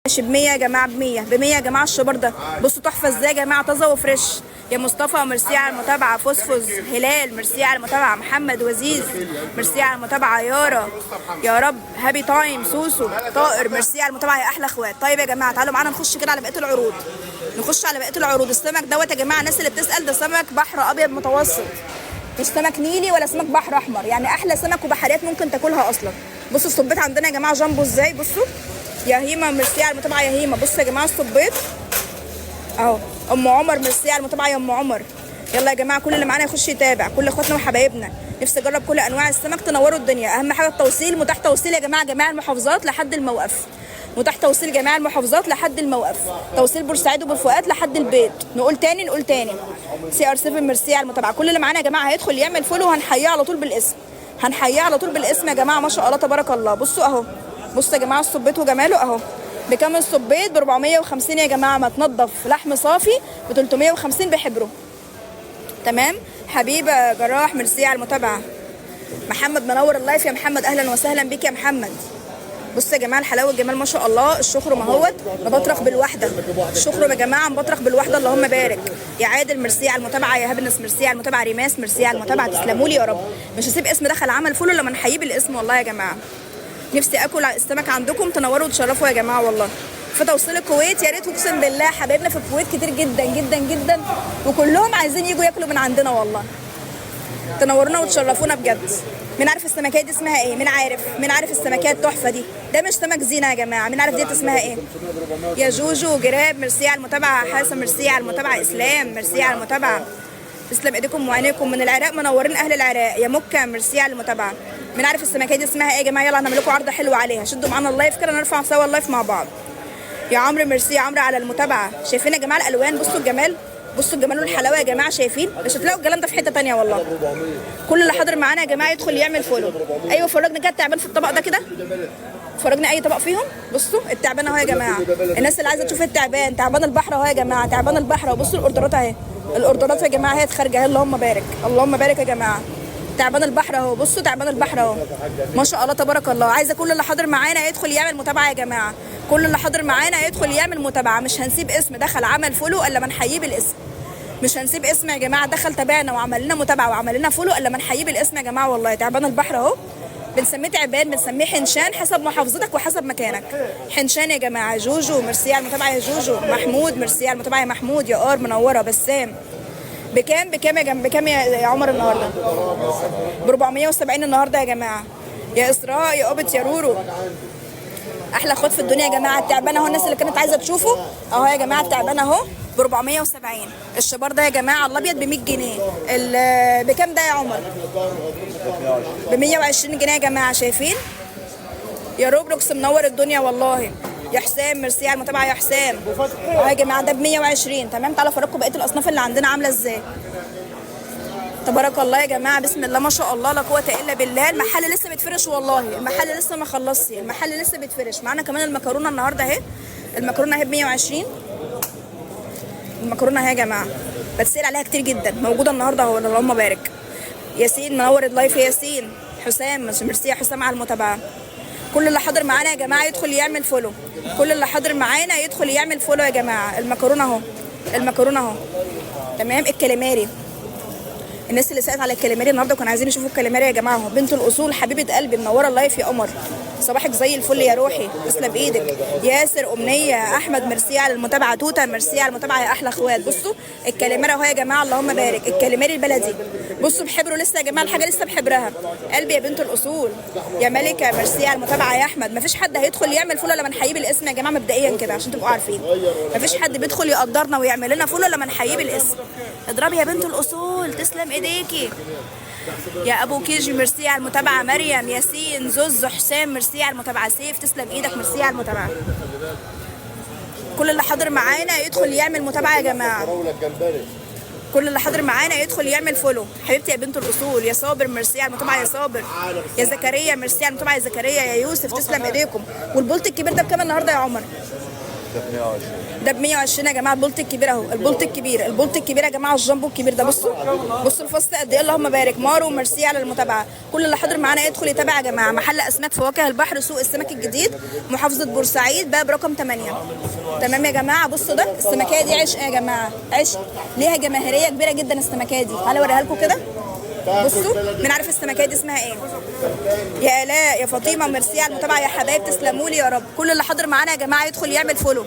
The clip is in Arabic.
ماشي ب 100 يا جماعه، ب 100 ب 100 يا جماعه. الشبر ده بصوا تحفه ازاي يا جماعه، طازه وفريش. يا مصطفى ميرسي على المتابعه. فوسفوس هلال ميرسي على المتابعه. محمد وزيز ميرسي على المتابعه. يارا يا رب. هابي تايم. سوسو طائر ميرسي على المتابعه يا احلى اخوات. طيب يا جماعه تعالوا معانا نخش كده على بقيه العروض. نخش على بقيه العروض. السمك دوت يا جماعه، الناس اللي بتسال ده سمك بحر ابيض متوسط، مش سمك نيلي ولا سمك بحر احمر، يعني احلى سمك وبحريات ممكن تاكلها اصلا. بصوا الصبيط عندنا يا جماعه جامبو ازاي، بصوا. يا هيما ميرسي على المتابعه يا هيما. بصوا يا جماعه الصبيط اهو. ام عمر ميرسي على المتابعه يا ام عمر. يلا يا جماعه كل اللي معانا يخش يتابع، كل اخواتنا وحبايبنا نفسي اجرب كل انواع السمك. تنوروا الدنيا. اهم حاجه التوصيل، متاح توصيل يا جماعه جميع المحافظات لحد الموقف. متاح توصيل جميع المحافظات لحد الموقف. توصيل بورسعيد وبورفؤاد لحد البيت. نقول تاني سي ار 7 ميرسي على المتابعه. كل اللي معانا يا جماعه هيدخل يعمل فولو، هنحييه على طول بالاسم. هنحييه على طول بالاسم يا جماعه. ما شاء الله تبارك الله. بصوا اهو، بصوا يا جماعه الصبيط وجماله اهو. بكام الصبيط؟ ب 450 يا جماعه. ما تنضف لحم صافي ب 350 بحبره. تمام. حبيبه جراح ميرسي على المتابعه. محمد منور اللايف يا محمد، اهلا وسهلا بيك يا محمد. بصوا يا جماعه الحلاوه الجمال ما شاء الله. الشخرم اهوت مبطرخ بالوحده. الشخرم يا جماعه مبطرخ بالوحده، اللهم بارك. يا عادل ميرسي على المتابعه. يا هبنس ميرسي على المتابعه. ريماس ميرسي على المتابعه. تسلموا لي يا رب. مش هسيب اسم دخل عمل فولو لما نحييه بالاسم والله يا جماعه. نفسي اكل السمك عندكم، تنوروا وتشرفوا يا جماعه والله. في توصيل الكويت يا ريت، اقسم بالله حبايبنا في الكويت كتير جدا جدا جدا، وكلهم عايزين يجوا ياكلوا من عندنا والله. تنورونا وتشرفونا بجد. مين عارف السمكيه دي اسمها ايه؟ مين عارف السمكيه التحفه دي؟ ده مش سمك زينه يا جماعه. مين عارف ديت اسمها ايه؟ يا جوجو جراب ميرسي على المتابعه. حسن ميرسي على المتابعه. اسلام ميرسي على المتابعه. تسلم ايديكم وعينيكم. من العراق منورين اهل العراق. يا مكه ميرسي على المتابعه. مين عارف السمكيه دي اسمها ايه يا جماعه؟ يلا هنعمل لكم عرض حلو عليها. شدوا معانا اللايف كده نرفع سوا اللايف مع بعض. يا عمرو ميرسي يا عمرو على المتابعه. شايفين يا جماعه الالوان؟ بصوا الجمال، بصوا الجمال والحلاوه يا جماعه. شايفين؟ مش هتلاقوا الكلام ده في حته ثانيه والله. كل اللي حاضر معانا يا جماعه يدخل يعمل فولو. ايوه فرجنا كده التعبان في الطبق ده كده. فرجنا اي طبق فيهم. بصوا التعبان اهو يا جماعه. الناس اللي عايزه تشوف التعبان، تعبان البحر اهو يا جماعه. تعبان البحر. وبصوا الاوردرات اهي. الاوردرات يا جماعه اهي خارجه اهي. اللهم بارك اللهم بارك يا جماعه. تعبان البحر اهو. بصوا تعبان البحر اهو ما شاء الله تبارك الله. عايزه كل اللي حاضر معانا يدخل يعمل متابعه يا جماعه. كل اللي حاضر معانا يدخل يعمل متابعه. مش هنسيب اسم دخل عمل فولو الا ما نحييه بالاسم. مش هنسيب اسم يا جماعه دخل تابعنا وعمل لنا متابعه وعمل لنا فولو الا ما نحييه بالاسم يا جماعه والله. تعبان البحر اهو. بنسميه تعبان، بنسميه حنشان حسب محافظتك وحسب مكانك. حنشان يا جماعه. جوجو ميرسي على المتابعه يا جوجو. محمود ميرسي على المتابعه يا محمود. يا ار منوره. بسام بكام بكام يا عمر النهارده؟ ب 470 النهارده يا جماعه. يا اسراء يا قبط يا رورو. احلى خد في الدنيا يا جماعه. التعبان اهو. الناس اللي كانت عايزه تشوفه اهو يا جماعه. التعبان اهو ب 470. الشبار ده يا جماعه الابيض ب 100 جنيه. بكام ده يا عمر؟ ب 120 جنيه يا جماعه. شايفين؟ يا روبلوكس منور الدنيا والله. يا حسام ميرسي على المتابعه يا حسام. اهو يا جماعه ده ب 120. تمام. تعالوا افرجكم بقيه الاصناف اللي عندنا عامله ازاي. تبارك الله يا جماعه. بسم الله ما شاء الله لا قوه الا بالله. المحل لسه بيتفرش والله. المحل لسه ما خلصش. المحل لسه بيتفرش. معانا كمان المكرونه النهارده اهي. المكرونه اهي ب 120. المكرونه اهي يا جماعه بتسال عليها كتير جدا. موجوده النهارده اهو. اللهم بارك. ياسين منور اللايف يا ياسين. حسام ميرسي يا حسام على المتابعه. كل اللي حاضر معانا يا جماعه يدخل يعمل فولو. كل اللي حاضر معانا يدخل يعمل فولو يا جماعه. المكرونه اهو. المكرونه اهو. تمام. الكاليماري. الناس اللي سالت على الكاليماري النهارده كانوا عايزين يشوفوا الكاليماري يا جماعه اهو. بنت الاصول حبيبه قلبي منوره اللايف يا قمر. صباحك زي الفل يا روحي. تسلم ايدك. ياسر امنيه احمد ميرسي على المتابعه. توته ميرسي على المتابعه يا احلى اخوات. بصوا الكاليماري اهو يا جماعه. اللهم بارك. الكاليماري البلدي. بصوا بحبره لسه يا جماعه. الحاجه لسه بحبرها. قلبي يا بنت الاصول. يا ملكه ميرسي على المتابعه يا احمد. مفيش حد هيدخل يعمل فولو لما نحييه بالاسم يا جماعه مبدئيا كده عشان تبقوا عارفين. مفيش حد بيدخل يقدرنا ويعمل لنا فولو لما نحييه بالاسم. اضربي يا بنت الاصول. تسلم ايديكي. يا ابو كيجي ميرسي على المتابعه. مريم ياسين زوز حسام ميرسي على المتابعه. سيف تسلم ايدك ميرسي على المتابعه. كل اللي حاضر معانا يدخل يعمل متابعه يا جماعه. كل اللي حاضر معانا يدخل يعمل فولو. حبيبتي يا بنت الاصول. يا صابر ميرسي على المتابعه يا صابر. يا زكريا ميرسي على المتابعه يا زكريا. يا يوسف تسلم ايديكم. والبولت الكبير ده بكام النهارده يا عمر؟ ده ب 120 يا جماعه. البولت الكبير اهو، البولت الكبير، البولت الكبير يا جماعه، الجامبو الكبير ده. بصوا بصوا الفصل قد ايه، اللهم بارك. مارو وميرسي على المتابعه. كل اللي حاضر معانا يدخل يتابع يا جماعه. محل اسماك فواكه البحر، سوق السمك الجديد، محافظه بورسعيد، باب رقم 8. تمام يا جماعه. بصوا ده السمكيه دي عشق يا جماعه، عشق، ليها جماهيريه كبيره جدا السمكيه دي. تعالوا اوريها لكم كده. بصوا، مين عارف السمكيه دي اسمها ايه؟ يا الاء، يا فاطمه، ميرسي على المتابعه يا حبايب، تسلموا لي يا رب. كل اللي حاضر معانا يا جماعه يدخل يعمل فولو.